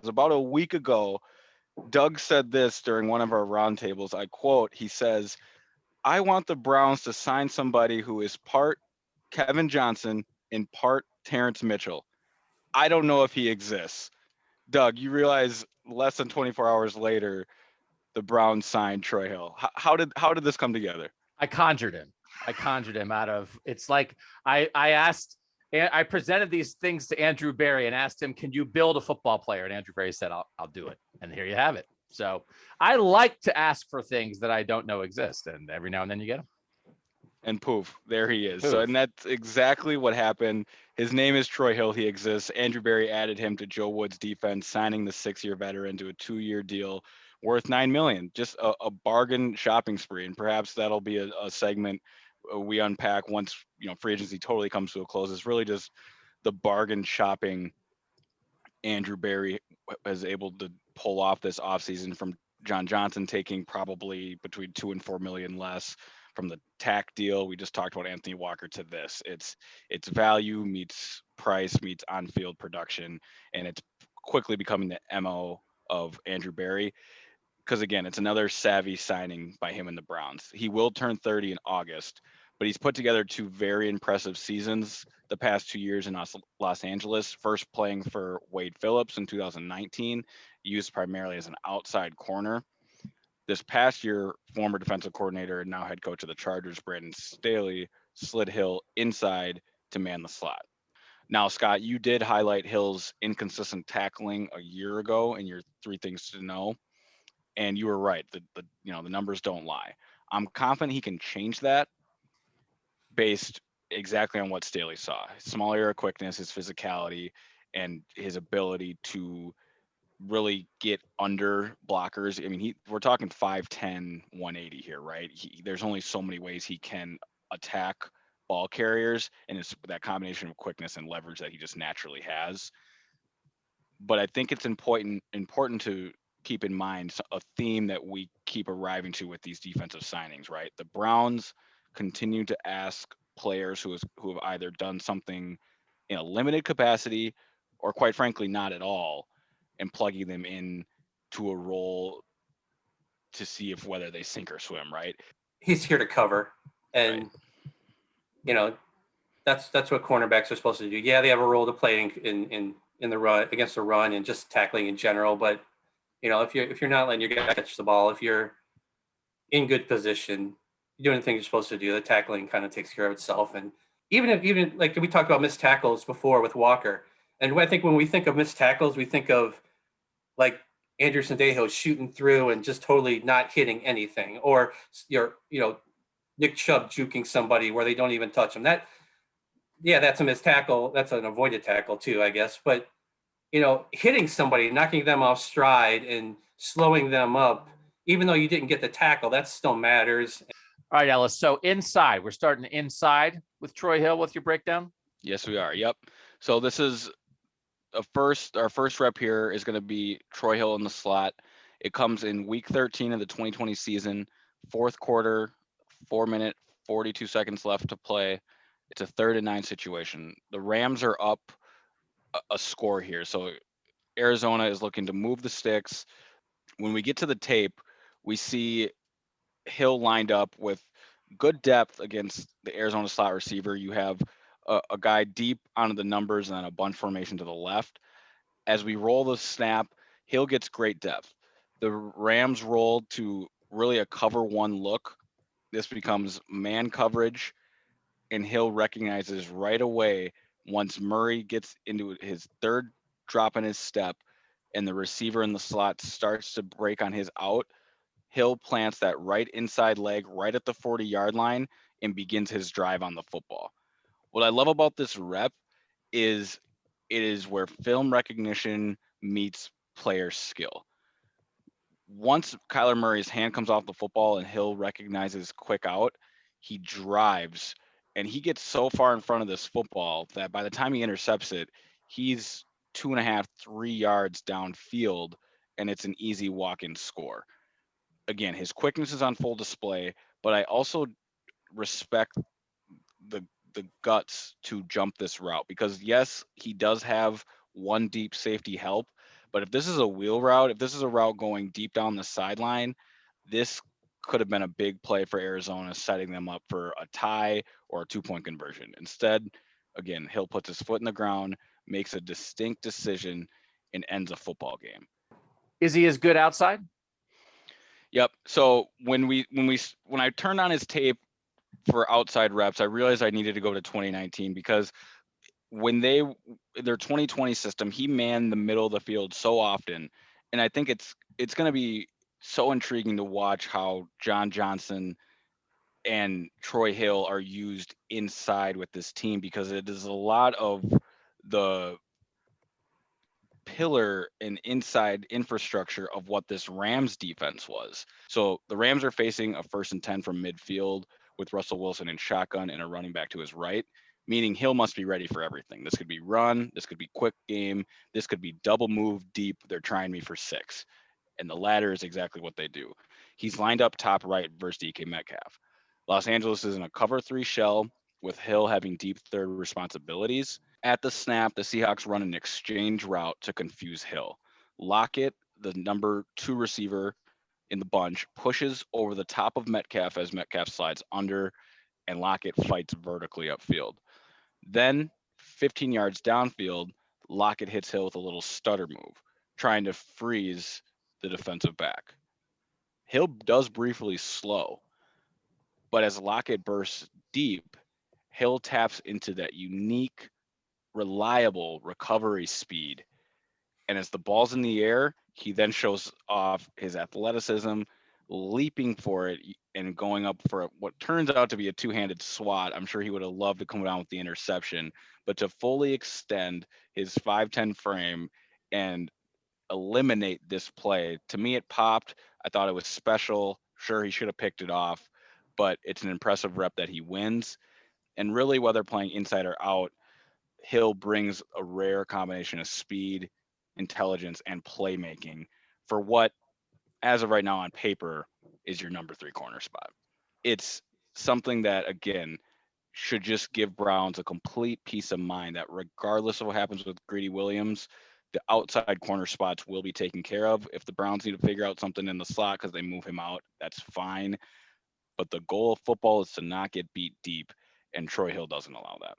was about a week ago. Doug said this during one of our roundtables. I quote, he says, I want the Browns to sign somebody who is part Kevin Johnson and part Terrence Mitchell. I don't know if he exists. Doug, you realize less than 24 hours later, the Browns signed Troy Hill. How did this come together? I conjured him. I conjured him out of. It's like I presented these things to Andrew Berry and asked him, "Can you build a football player?" And Andrew Berry said, "I'll do it." And here you have it. So I like to ask for things that I don't know exist, and every now and then you get them. And poof, there he is. So, Poof. and that's exactly what happened. His name is Troy Hill. He exists. Andrew Berry added him to Joe Wood's defense, signing the 6-year veteran to a 2-year deal worth $9 million. Just a bargain shopping spree. And perhaps that'll be a segment we unpack once free agency totally comes to a close. It's really just the bargain shopping Andrew Berry was able to pull off this offseason from John Johnson taking probably between 2 and 4 million less from the tack deal. We just talked about Anthony Walker to this. It's value meets price meets on-field production, and it's quickly becoming the MO of Andrew Berry. Because again, it's another savvy signing by him and the Browns. He will turn 30 in August, but he's put together two very impressive seasons the past 2 years in Los Angeles. First playing for Wade Phillips in 2019, used primarily as an outside corner. This past year, former defensive coordinator and now head coach of the Chargers, Brandon Staley, slid Hill inside to man the slot. Now, Scott, you did highlight Hill's inconsistent tackling a year ago in your three things to know, and you were right. The numbers don't lie. I'm confident he can change that based exactly on what Staley saw: his small area quickness, his physicality, and his ability to really get under blockers. I mean, we're talking 5'10", 180 here, right? There's only so many ways he can attack ball carriers, and it's that combination of quickness and leverage that he just naturally has. But I think it's important to keep in mind a theme that we keep arriving to with these defensive signings, right? The Browns continue to ask players who have either done something in a limited capacity or quite frankly not at all, and plugging them in to a role to see if whether they sink or swim, right? He's here to cover, Right. and you know that's what cornerbacks are supposed to do. Yeah, they have a role to play in the run against the run and just tackling in general. But if you're not letting your guy catch the ball, if you're in good position, you're doing the things you're supposed to do, the tackling kind of takes care of itself. And even like we talked about missed tackles before with Walker, and I think when we think of missed tackles, we think of like Andrew Sandejo shooting through and just totally not hitting anything, or Nick Chubb juking somebody where they don't even touch him. That's a missed tackle. That's an avoided tackle too, I guess. But hitting somebody, knocking them off stride, and slowing them up, even though you didn't get the tackle, that still matters. All right, Ellis. So inside, we're starting inside with Troy Hill with your breakdown. Yes, we are. Yep. So this is our first rep here is going to be Troy Hill in the slot. It comes in week 13 of the 2020 season, fourth quarter, 4 minute, 42 seconds left to play. It's a 3rd and 9 situation. The Rams are up a score here. So Arizona is looking to move the sticks. When we get to the tape, we see Hill lined up with good depth against the Arizona slot receiver. You have a guy deep onto the numbers and then a bunch formation to the left. As we roll the snap, Hill gets great depth. The Rams roll to really a cover one look. This becomes man coverage, and Hill recognizes right away once Murray gets into his third drop in his step and the receiver in the slot starts to break on his out. Hill plants that right inside leg right at the 40-yard line and begins his drive on the football. What I love about this rep is it is where film recognition meets player skill. Once Kyler Murray's hand comes off the football and Hill recognizes quick out, he drives and he gets so far in front of this football that by the time he intercepts it, he's 2.5, 3 yards downfield, and it's an easy walk-in score. Again, his quickness is on full display, but I also respect the guts to jump this route because yes, he does have one deep safety help, but But if this is a wheel route, if this is a route going deep down the sideline, this could have been a big play for Arizona, setting them up for a tie or a 2-point conversion. Instead, again, Hill puts his foot in the ground, makes a distinct decision, and ends a football game. Is he as good outside? Yep. So when I turned on his tape for outside reps, I realized I needed to go to 2019 because when their 2020 system, he manned the middle of the field so often, and I think it's going to be so intriguing to watch how John Johnson and Troy Hill are used inside with this team, because it is a lot of the pillar and inside infrastructure of what this Rams defense was. So the Rams are facing a 1st and 10 from midfield with Russell Wilson in shotgun and a running back to his right, meaning Hill must be ready for everything. This could be run, this could be quick game, this could be double move deep. They're trying me for 6. And the latter is exactly what they do. He's lined up top right versus DK Metcalf. Los Angeles is in a cover 3 shell with Hill having deep third responsibilities. At the snap, the Seahawks run an exchange route to confuse Hill. Lockett, the number 2 receiver in the bunch, pushes over the top of Metcalf as Metcalf slides under, and Lockett fights vertically upfield. Then, 15 yards downfield, Lockett hits Hill with a little stutter move, trying to freeze the defensive back. Hill does briefly slow, but as Lockett bursts deep, Hill taps into that unique, reliable recovery speed. And as the ball's in the air, he then shows off his athleticism, leaping for it and going up for what turns out to be a 2-handed swat. I'm sure he would have loved to come down with the interception, but to fully extend his 5'10" frame and eliminate this play, to me, it popped. I thought it was special. Sure, he should have picked it off, but it's an impressive rep that he wins. And really, whether playing inside or out, Hill brings a rare combination of speed, intelligence, and playmaking for what, as of right now on paper, is your number 3 corner spot. It's something that, again, should just give Browns a complete peace of mind that regardless of what happens with Greedy Williams, the outside corner spots will be taken care of. If the Browns need to figure out something in the slot because they move him out, that's fine. But the goal of football is to not get beat deep, and Troy Hill doesn't allow that.